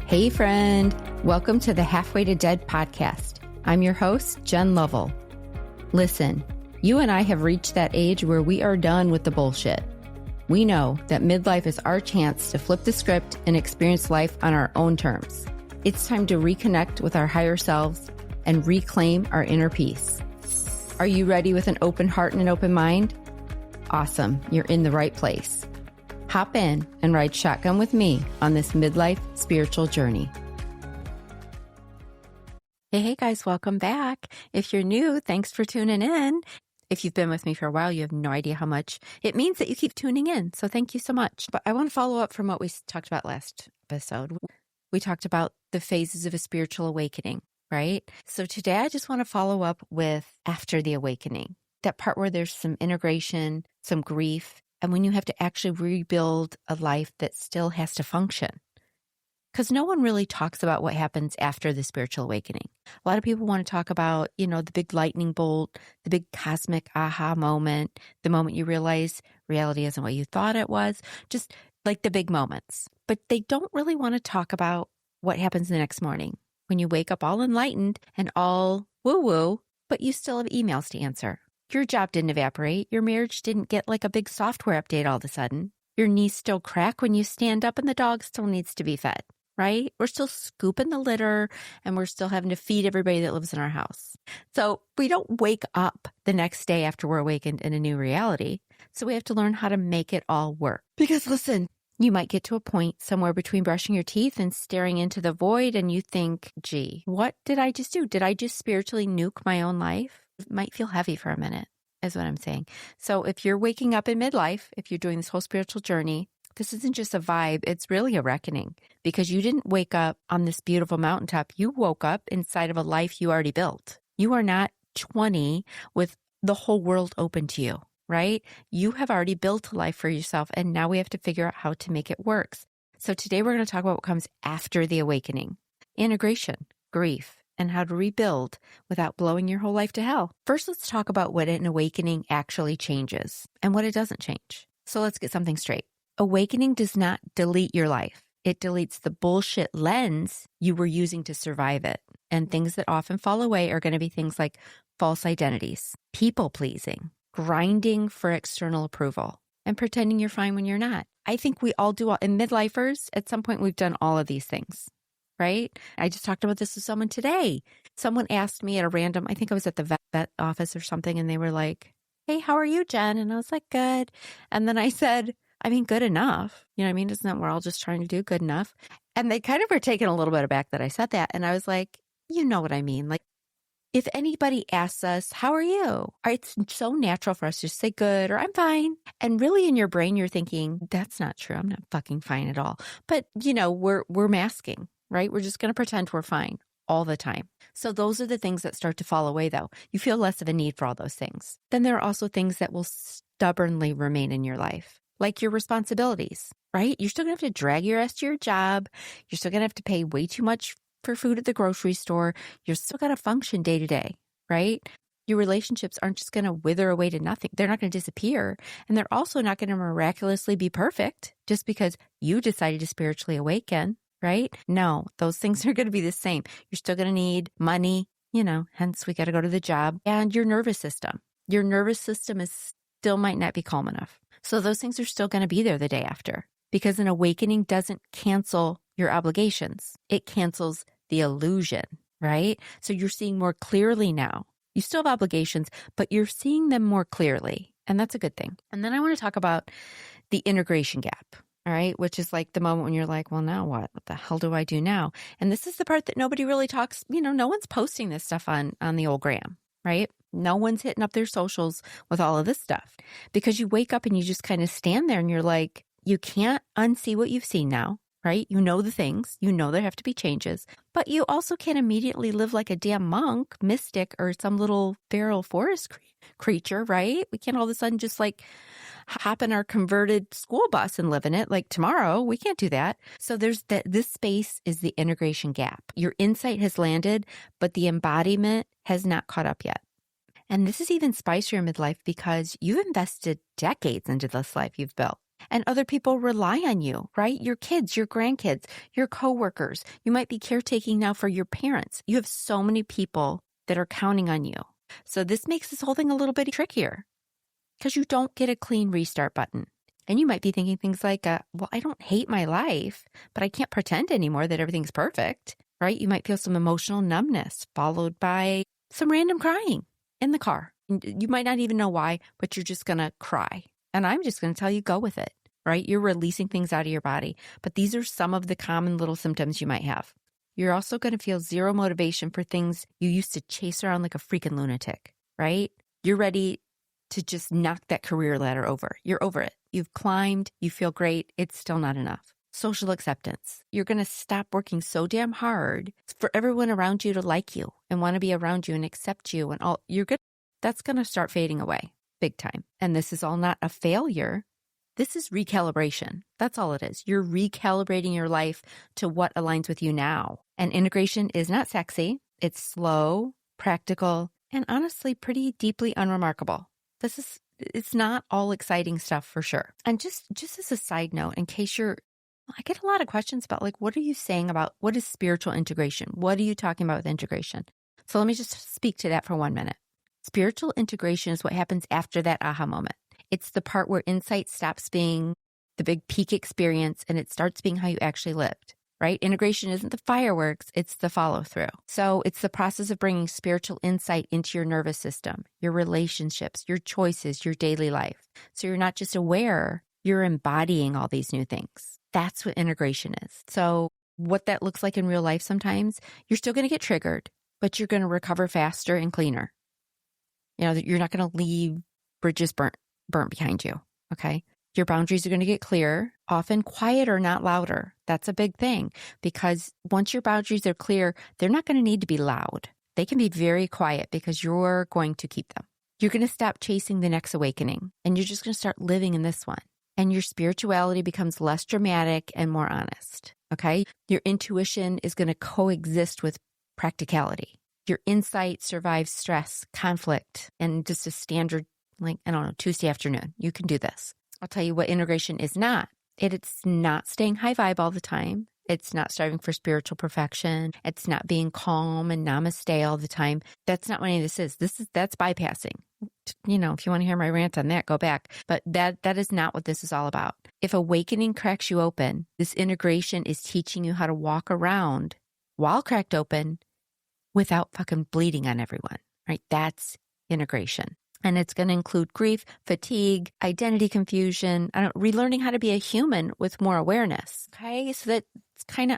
Hey friend, welcome to the Halfway to Dead podcast. I'm your host, Jen Lovell. Listen, you and I have reached that age where we are done with the bullshit. We know that midlife is our chance to flip the script and experience life on our own terms. It's time to reconnect with our higher selves and reclaim our inner peace. Are you ready with an open heart and an open mind? Awesome, you're in the right place. Hop in and ride shotgun with me on this midlife spiritual journey. Hey guys, welcome back. If you're new, thanks for tuning in. If you've been with me for a while, you have no idea how much it means that you keep tuning in. So thank you so much. But I want to follow up from what we talked about last episode. We talked about the phases of a spiritual awakening, right? So today I just want to follow up with after the awakening, that part where there's some integration, some grief, and when you have to actually rebuild a life that still has to function. Because no one really talks about what happens after the spiritual awakening. A lot of people want to talk about, the big lightning bolt, the big cosmic aha moment, the moment you realize reality isn't what you thought it was, just like the big moments. But they don't really want to talk about what happens the next morning when you wake up all enlightened and all woo-woo, but you still have emails to answer. Your job didn't evaporate. Your marriage didn't get like a big software update all of a sudden. Your knees still crack when you stand up and the dog still needs to be fed, right? We're still scooping the litter and we're still having to feed everybody that lives in our house. So we don't wake up the next day after we're awakened in a new reality. So we have to learn how to make it all work. Because listen, you might get to a point somewhere between brushing your teeth and staring into the void and you think, gee, what did I just do? Did I just spiritually nuke my own life? It might feel heavy for a minute, is what I'm saying. So if you're waking up in midlife, if you're doing this whole spiritual journey, this isn't just a vibe, it's really a reckoning because you didn't wake up on this beautiful mountaintop. You woke up inside of a life you already built. You are not 20 with the whole world open to you, right? You have already built a life for yourself and now we have to figure out how to make it work. So today we're going to talk about what comes after the awakening, integration, grief, and how to rebuild without blowing your whole life to hell. First, let's talk about what an awakening actually changes and what it doesn't change. So let's get something straight. Awakening does not delete your life. It deletes the bullshit lens you were using to survive it. And things that often fall away are going to be things like false identities, people-pleasing, grinding for external approval, and pretending you're fine when you're not. I think we all do. In midlifers, at some point, we've done all of these things. Right? I just talked about this with someone today. Someone asked me at a random, I think I was at the vet office or something, and they were like, hey, how are you, Jen? And I was like, good. And then I said, good enough. You know what I mean? Isn't that what we're all just trying to do? Good enough. And they kind of were taken a little bit aback that I said that. And I was like, you know what I mean? Like, if anybody asks us, how are you? It's so natural for us to just say good or I'm fine. And really in your brain, you're thinking, that's not true. I'm not fucking fine at all. But, we're masking. Right? We're just going to pretend we're fine all the time. So those are the things that start to fall away, though. You feel less of a need for all those things. Then there are also things that will stubbornly remain in your life, like your responsibilities, right? You're still going to have to drag your ass to your job. You're still going to have to pay way too much for food at the grocery store. You're still going to function day to day, right? Your relationships aren't just going to wither away to nothing. They're not going to disappear. And they're also not going to miraculously be perfect just because you decided to spiritually awaken. Right? No, those things are going to be the same. You're still going to need money, hence we got to go to the job, and your nervous system. Your nervous system still might not be calm enough. So those things are still going to be there the day after because an awakening doesn't cancel your obligations. It cancels the illusion, right? So you're seeing more clearly now. You still have obligations, but you're seeing them more clearly. And that's a good thing. And then I want to talk about the integration gap. All right, which is like the moment when you're like, well, now what? What the hell do I do now? And this is the part that nobody really talks, no one's posting this stuff on the old gram, right? No one's hitting up their socials with all of this stuff because you wake up and you just kind of stand there and you're like, you can't unsee what you've seen now, right? You know the things, there have to be changes, but you also can't immediately live like a damn monk, mystic, or some little feral forest creature, right? We can't all of a sudden just like hop in our converted school bus and live in it like tomorrow. We can't do that. So there's this space is the integration gap. Your insight has landed, but the embodiment has not caught up yet. And this is even spicier in midlife because you've invested decades into this life you've built. And other people rely on you, right? Your kids, your grandkids, your coworkers. You might be caretaking now for your parents. You have so many people that are counting on you. So this makes this whole thing a little bit trickier because you don't get a clean restart button. And you might be thinking things like, well, I don't hate my life, but I can't pretend anymore that everything's perfect, right? You might feel some emotional numbness followed by some random crying in the car. You might not even know why, but you're just going to cry. And I'm just going to tell you, go with it, right? You're releasing things out of your body. But these are some of the common little symptoms you might have. You're also going to feel zero motivation for things you used to chase around like a freaking lunatic, right? You're ready to just knock that career ladder over. You're over it. You've climbed. You feel great. It's still not enough. Social acceptance. You're going to stop working so damn hard for everyone around you to like you and want to be around you and accept you and all. That's going to start fading away big time. And this is all not a failure. This is recalibration. That's all it is. You're recalibrating your life to what aligns with you now. And integration is not sexy. It's slow, practical, and honestly pretty deeply unremarkable. It's not all exciting stuff for sure. And just as a side note, in case I get a lot of questions about like, what are you saying about what is spiritual integration? What are you talking about with integration? So let me just speak to that for 1 minute. Spiritual integration is what happens after that aha moment. It's the part where insight stops being the big peak experience and it starts being how you actually lived, right? Integration isn't the fireworks, it's the follow through. So it's the process of bringing spiritual insight into your nervous system, your relationships, your choices, your daily life. So you're not just aware, you're embodying all these new things. That's what integration is. So what that looks like in real life sometimes, you're still going to get triggered, but you're going to recover faster and cleaner. You're not going to leave bridges burnt behind you, okay? Your boundaries are going to get clearer, often quieter, not louder. That's a big thing because once your boundaries are clear, they're not going to need to be loud. They can be very quiet because you're going to keep them. You're going to stop chasing the next awakening and you're just going to start living in this one. And your spirituality becomes less dramatic and more honest, okay? Your intuition is going to coexist with practicality. Your insight survives stress, conflict, and just a standard, Tuesday afternoon. You can do this. I'll tell you what integration is not. It's not staying high vibe all the time. It's not striving for spiritual perfection. It's not being calm and namaste all the time. That's not what any of this is. That's bypassing. If you want to hear my rant on that, go back. But that is not what this is all about. If awakening cracks you open, this integration is teaching you how to walk around while cracked open without fucking bleeding on everyone, right? That's integration. And it's going to include grief, fatigue, identity confusion, relearning how to be a human with more awareness. Okay. So that's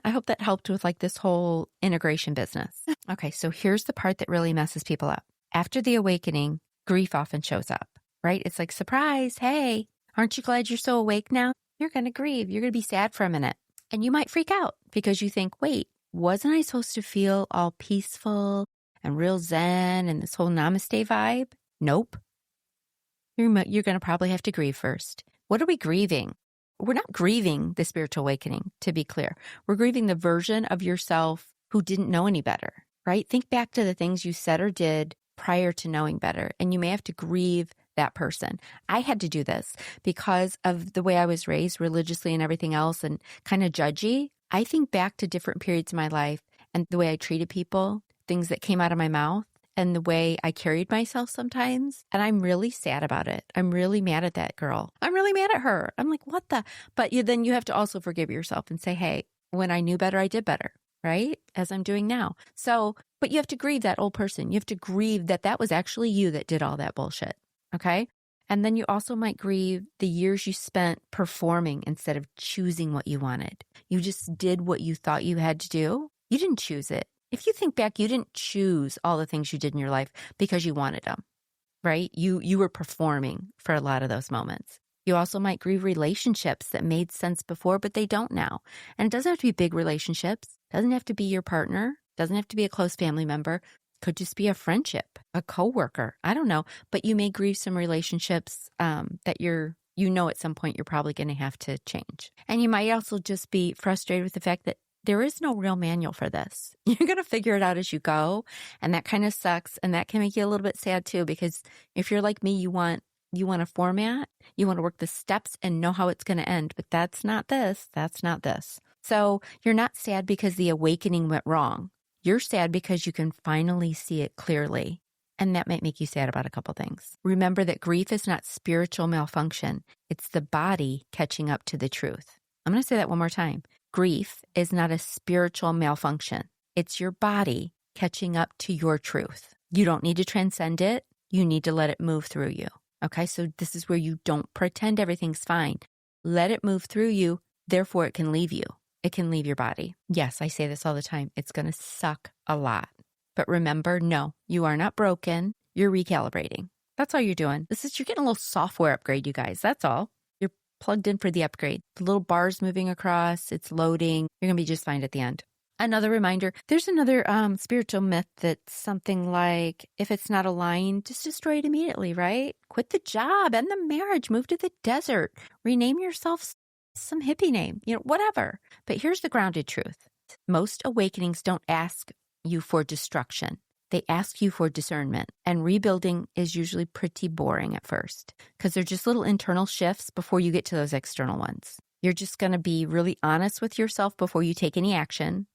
I hope that helped with like this whole integration business. Okay. So here's the part that really messes people up. After the awakening, grief often shows up, right? It's like, surprise. Hey, aren't you glad you're so awake now? You're going to grieve. You're going to be sad for a minute and you might freak out because you think, wait, wasn't I supposed to feel all peaceful and real zen and this whole namaste vibe? Nope. You're going to probably have to grieve first. What are we grieving? We're not grieving the spiritual awakening, to be clear. We're grieving the version of yourself who didn't know any better, right? Think back to the things you said or did prior to knowing better, and you may have to grieve that person. I had to do this because of the way I was raised religiously and everything else and kind of judgy. I think back to different periods of my life and the way I treated people, things that came out of my mouth, and the way I carried myself sometimes. And I'm really sad about it. I'm really mad at that girl. I'm really mad at her. I'm like, what the? But then you have to also forgive yourself and say, hey, when I knew better, I did better, right? As I'm doing now. So, but you have to grieve that old person. You have to grieve that was actually you that did all that bullshit, okay? And then you also might grieve the years you spent performing instead of choosing what you wanted. You just did what you thought you had to do. You didn't choose it. If you think back, you didn't choose all the things you did in your life because you wanted them, right? You were performing for a lot of those moments. You also might grieve relationships that made sense before, but they don't now. And it doesn't have to be big relationships. It doesn't have to be your partner. It doesn't have to be a close family member. It could just be a friendship, a coworker. I don't know. But you may grieve some relationships that at some point you're probably going to have to change. And you might also just be frustrated with the fact that there is no real manual for this. You're going to figure it out as you go. And that kind of sucks. And that can make you a little bit sad too, because if you're like me, you want You want a format, you want to work the steps and know how it's going to end, but that's not this. That's not this. So you're not sad because the awakening went wrong. You're sad because you can finally see it clearly. And that might make you sad about a couple things. Remember that grief is not spiritual malfunction. It's the body catching up to the truth. I'm going to say that one more time. Grief is not a spiritual malfunction. It's your body catching up to your truth. You don't need to transcend it. You need to let it move through you. Okay, so this is where you don't pretend everything's fine. Let it move through you. Therefore, it can leave you. It can leave your body. Yes, I say this all the time. It's going to suck a lot. But remember, no, you are not broken. You're recalibrating. That's all you're doing. You're getting a little software upgrade, you guys. That's all. You're plugged in for the upgrade. The little bar's moving across. It's loading. You're going to be just fine at the end. Another reminder, there's another spiritual myth that's something like, if it's not aligned, just destroy it immediately, right? Quit the job, end the marriage, move to the desert, rename yourself some hippie name, whatever. But here's the grounded truth. Most awakenings don't ask you for destruction. They ask you for discernment. And rebuilding is usually pretty boring at first because they're just little internal shifts before you get to those external ones. You're just going to be really honest with yourself before you take any action.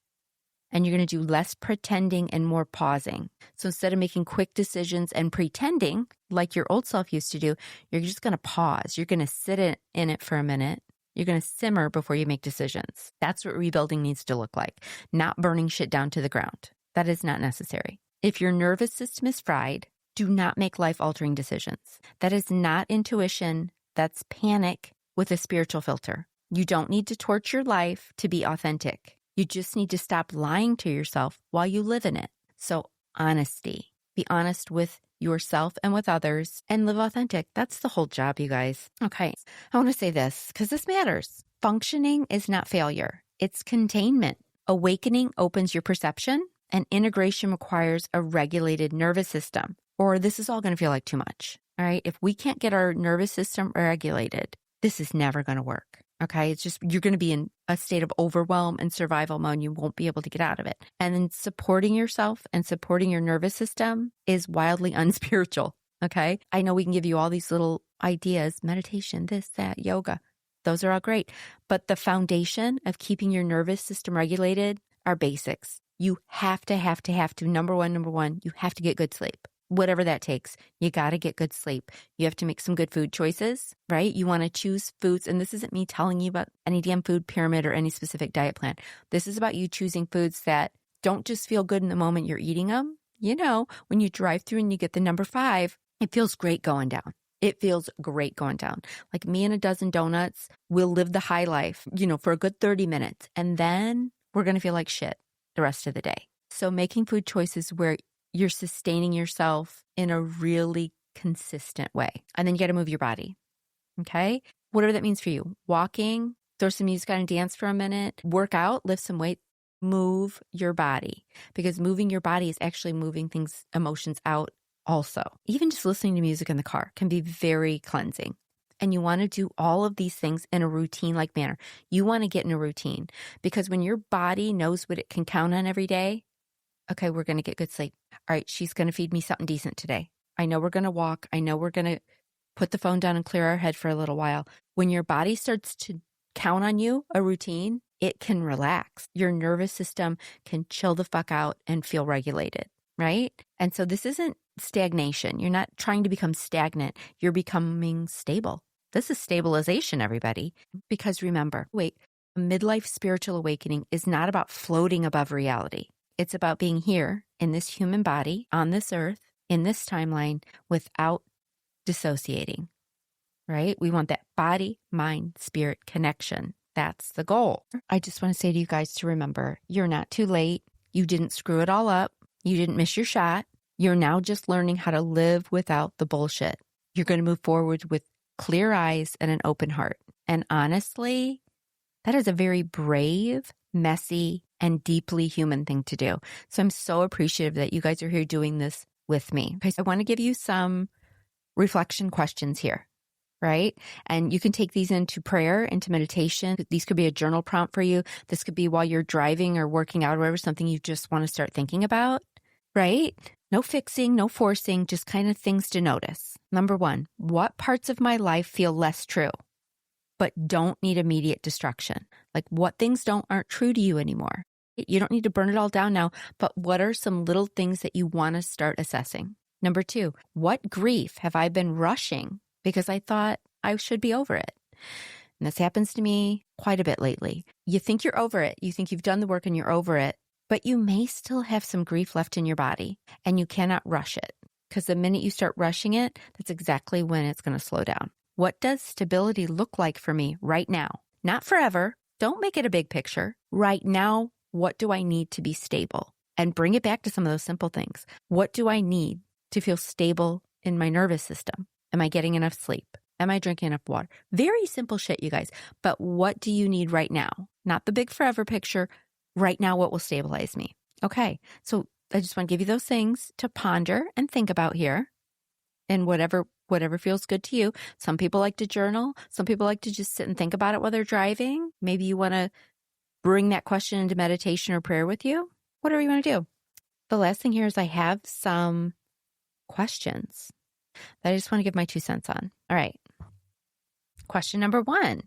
And you're going to do less pretending and more pausing. So instead of making quick decisions and pretending like your old self used to do, you're just going to pause. You're going to sit in it for a minute. You're going to simmer before you make decisions. That's what rebuilding needs to look like, not burning shit down to the ground. That is not necessary. If your nervous system is fried, do not make life-altering decisions. That is not intuition. That's panic with a spiritual filter. You don't need to torture your life to be authentic. You just need to stop lying to yourself while you live in it. So honesty. Be honest with yourself and with others and live authentic. That's the whole job, you guys. Okay, I want to say this because this matters. Functioning is not failure. It's containment. Awakening opens your perception and integration requires a regulated nervous system, or this is all going to feel like too much. All right, if we can't get our nervous system regulated, this is never going to work. Okay, it's just you're going to be in a state of overwhelm and survival mode. You won't be able to get out of it. And then supporting yourself and supporting your nervous system is wildly unspiritual. Okay, I know we can give you all these little ideas, meditation, this, that, yoga. Those are all great. But the foundation of keeping your nervous system regulated are basics. You have to, number one, you have to get good sleep. Whatever that takes, you got to get good sleep. You have to make some good food choices, right? You want to choose foods. And this isn't me telling you about any damn food pyramid or any specific diet plan. This is about you choosing foods that don't just feel good in the moment you're eating them. When you drive through and you get the number 5, it feels great going down. It feels great going down. Like me and a dozen donuts, we'll live the high life, for a good 30 minutes. And then we're going to feel like shit the rest of the day. So making food choices where you're sustaining yourself in a really consistent way. And then you got to move your body. Okay? Whatever that means for you. Walking, throw some music on and dance for a minute, work out, lift some weight, move your body. Because moving your body is actually moving emotions out also. Even just listening to music in the car can be very cleansing. And you want to do all of these things in a routine-like manner. You want to get in a routine. Because when your body knows what it can count on every day, okay, we're going to get good sleep. All right, she's going to feed me something decent today. I know we're going to walk. I know we're going to put the phone down and clear our head for a little while. When your body starts to count on you, a routine, it can relax. Your nervous system can chill the fuck out and feel regulated, right? And so this isn't stagnation. You're not trying to become stagnant. You're becoming stable. This is stabilization, everybody. Because remember, a midlife spiritual awakening is not about floating above reality. It's about being here in this human body, on this earth, in this timeline, without dissociating, right? We want that body, mind, spirit connection. That's the goal. I just want to say to you guys to remember, you're not too late. You didn't screw it all up. You didn't miss your shot. You're now just learning how to live without the bullshit. You're going to move forward with clear eyes and an open heart. And honestly, that is a very brave, messy, and deeply human thing to do. So I'm so appreciative that you guys are here doing this with me. Okay, so I want to give you some reflection questions here, right? And you can take these into prayer, into meditation. These could be a journal prompt for you. This could be while you're driving or working out or whatever, something you just want to start thinking about, right? No fixing, no forcing, just kind of things to notice. Number 1, what parts of my life feel less true, but don't need immediate destruction? Like what things aren't true to you anymore? You don't need to burn it all down now, but what are some little things that you want to start assessing? Number 2, what grief have I been rushing because I thought I should be over it? And this happens to me quite a bit lately. You think you're over it. You think you've done the work and you're over it, but you may still have some grief left in your body and you cannot rush it, because the minute you start rushing it, that's exactly when it's going to slow down. What does stability look like for me right now? Not forever. Don't make it a big picture. Right now, what do I need to be stable? And bring it back to some of those simple things. What do I need to feel stable in my nervous system? Am I getting enough sleep? Am I drinking enough water? Very simple shit, you guys. But what do you need right now? Not the big forever picture. Right now, what will stabilize me? Okay, so I just want to give you those things to ponder and think about here. And whatever feels good to you. Some people like to journal. Some people like to just sit and think about it while they're driving. Maybe you want to bring that question into meditation or prayer with you. Whatever you want to do. The last thing here is I have some questions that I just want to give my 2 cents on. All right. Question number 1.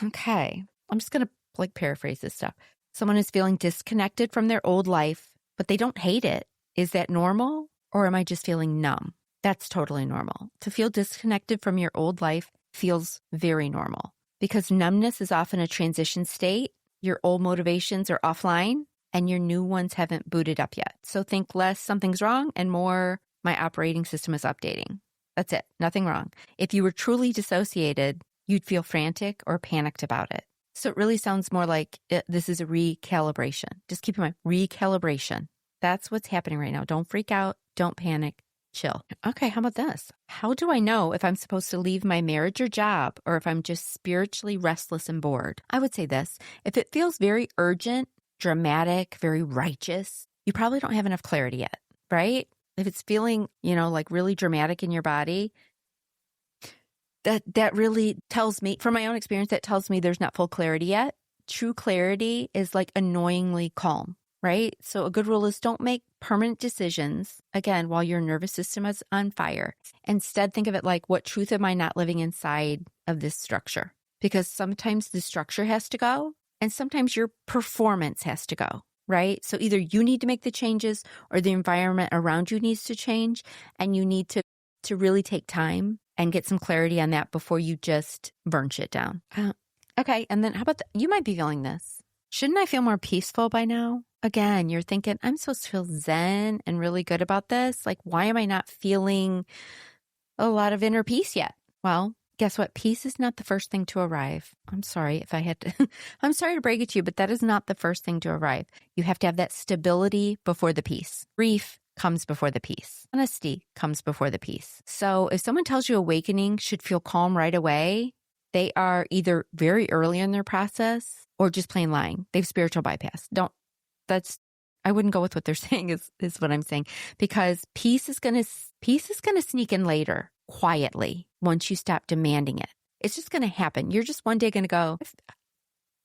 Okay. I'm just going to paraphrase this stuff. Someone is feeling disconnected from their old life, but they don't hate it. Is that normal? Or am I just feeling numb? That's totally normal. To feel disconnected from your old life feels very normal, because numbness is often a transition state. Your old motivations are offline and your new ones haven't booted up yet. So think less something's wrong and more my operating system is updating. That's it. Nothing wrong. If you were truly dissociated, you'd feel frantic or panicked about it. So it really sounds more like this is a recalibration. Just keep in mind, recalibration. That's what's happening right now. Don't freak out. Don't panic. Chill. Okay, how about this? How do I know if I'm supposed to leave my marriage or job, or if I'm just spiritually restless and bored? I would say this. If it feels very urgent, dramatic, very righteous, you probably don't have enough clarity yet, right? If it's feeling, really dramatic in your body, that really tells me, from my own experience, that tells me there's not full clarity yet. True clarity is annoyingly calm, right? So a good rule is don't make permanent decisions, again, while your nervous system is on fire. Instead, think of it like, what truth am I not living inside of this structure? Because sometimes the structure has to go, and sometimes your performance has to go, right? So either you need to make the changes or the environment around you needs to change, and you need to really take time and get some clarity on that before you just burn shit down. Okay, and then how about you might be feeling this. Shouldn't I feel more peaceful by now? Again, you're thinking, I'm supposed to feel zen and really good about this. Why am I not feeling a lot of inner peace yet? Well, guess what? Peace is not the first thing to arrive. I'm sorry if I had to, I'm sorry to break it to you, but that is not the first thing to arrive. You have to have that stability before the peace. Grief comes before the peace. Honesty comes before the peace. So if someone tells you awakening should feel calm right away, they are either very early in their process or just plain lying. They've spiritual bypass. I wouldn't go with what they're saying is what I'm saying, because peace is going to sneak in later, quietly, once you stop demanding it. It's just going to happen. You're just one day going to go,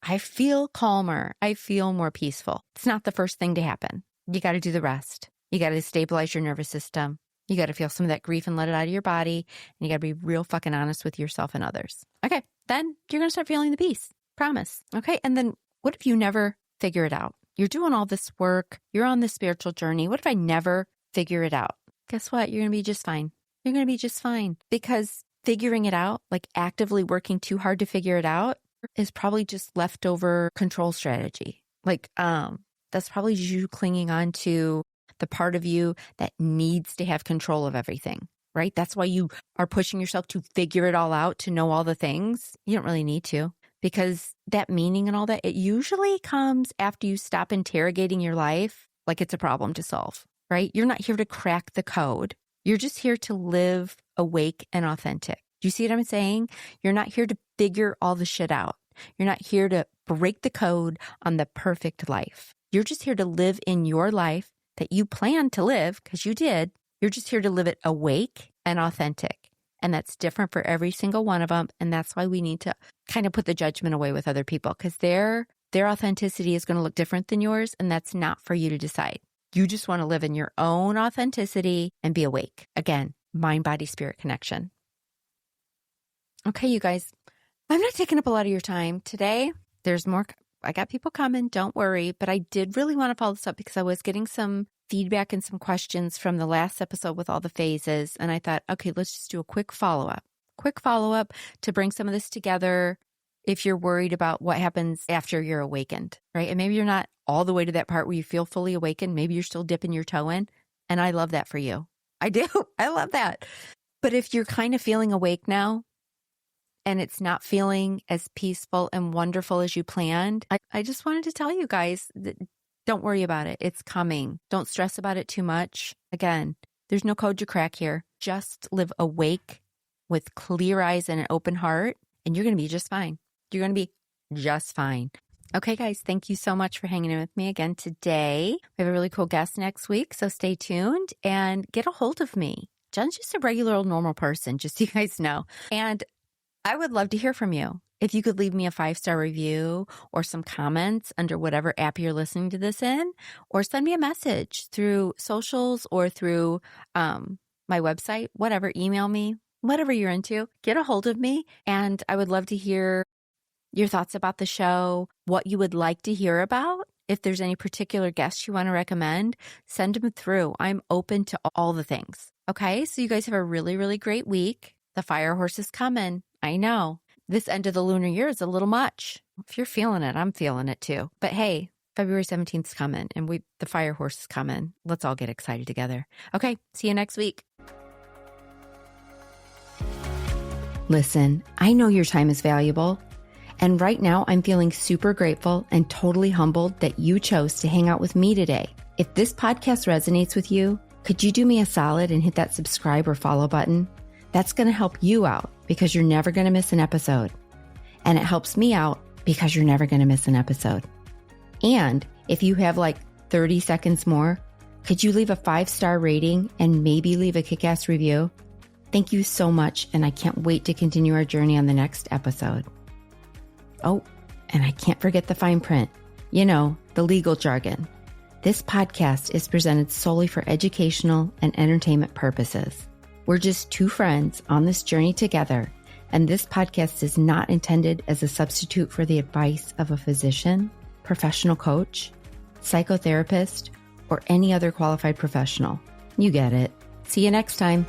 I feel calmer. I feel more peaceful. It's not the first thing to happen. You got to do the rest. You got to stabilize your nervous system. You got to feel some of that grief and let it out of your body. And you got to be real fucking honest with yourself and others. Okay. Then you're going to start feeling the peace. Promise. Okay. And then what if you never figure it out? You're doing all this work. You're on this spiritual journey. What if I never figure it out? Guess what? You're going to be just fine. You're going to be just fine, because figuring it out, actively working too hard to figure it out, is probably just leftover control strategy. That's probably you clinging on to the part of you that needs to have control of everything, right? That's why you are pushing yourself to figure it all out, to know all the things. You don't really need to, because that meaning and all that, it usually comes after you stop interrogating your life like it's a problem to solve, right? You're not here to crack the code. You're just here to live awake and authentic. Do you see what I'm saying? You're not here to figure all the shit out. You're not here to break the code on the perfect life. You're just here to live in your life that you plan to live, because you did. You're just here to live it awake and authentic. And that's different for every single one of them. And that's why we need to kind of put the judgment away with other people, because their authenticity is going to look different than yours. And that's not for you to decide. You just want to live in your own authenticity and be awake. Again, mind, body, spirit connection. Okay, you guys, I'm not taking up a lot of your time today. There's more. I got people coming. Don't worry. But I did really want to follow this up because I was getting some feedback and some questions from the last episode with all the phases. And I thought, okay, let's just do a quick follow-up to bring some of this together if you're worried about what happens after you're awakened, right? And maybe you're not all the way to that part where you feel fully awakened. Maybe you're still dipping your toe in. And I love that for you. I do. I love that. But if you're kind of feeling awake now and it's not feeling as peaceful and wonderful as you planned, I just wanted to tell you guys that don't worry about it. It's coming. Don't stress about it too much. Again, there's no code to crack here. Just live awake with clear eyes and an open heart, and you're going to be just fine. You're going to be just fine. Okay, guys, thank you so much for hanging in with me again today. We have a really cool guest next week, so stay tuned and get a hold of me. Jen's just a regular old normal person, just so you guys know. And I would love to hear from you. If you could leave me a 5-star review or some comments under whatever app you're listening to this in, or send me a message through socials or through my website, whatever, email me, whatever you're into, get a hold of me. And I would love to hear your thoughts about the show, what you would like to hear about. If there's any particular guests you want to recommend, send them through. I'm open to all the things. Okay, so you guys have a really, really great week. The fire horse is coming. I know. This end of the lunar year is a little much. If you're feeling it, I'm feeling it too. But hey, February 17th is coming and the fire horse is coming. Let's all get excited together. Okay, see you next week. Listen, I know your time is valuable. And right now I'm feeling super grateful and totally humbled that you chose to hang out with me today. If this podcast resonates with you, could you do me a solid and hit that subscribe or follow button? That's going to help you out because you're never going to miss an episode. And it helps me out because you're never going to miss an episode. And if you have like 30 seconds more, could you leave a 5-star rating and maybe leave a kick-ass review? Thank you so much, and I can't wait to continue our journey on the next episode. Oh, and I can't forget the fine print. You know, the legal jargon. This podcast is presented solely for educational and entertainment purposes. We're just two friends on this journey together, and this podcast is not intended as a substitute for the advice of a physician, professional coach, psychotherapist, or any other qualified professional. You get it. See you next time.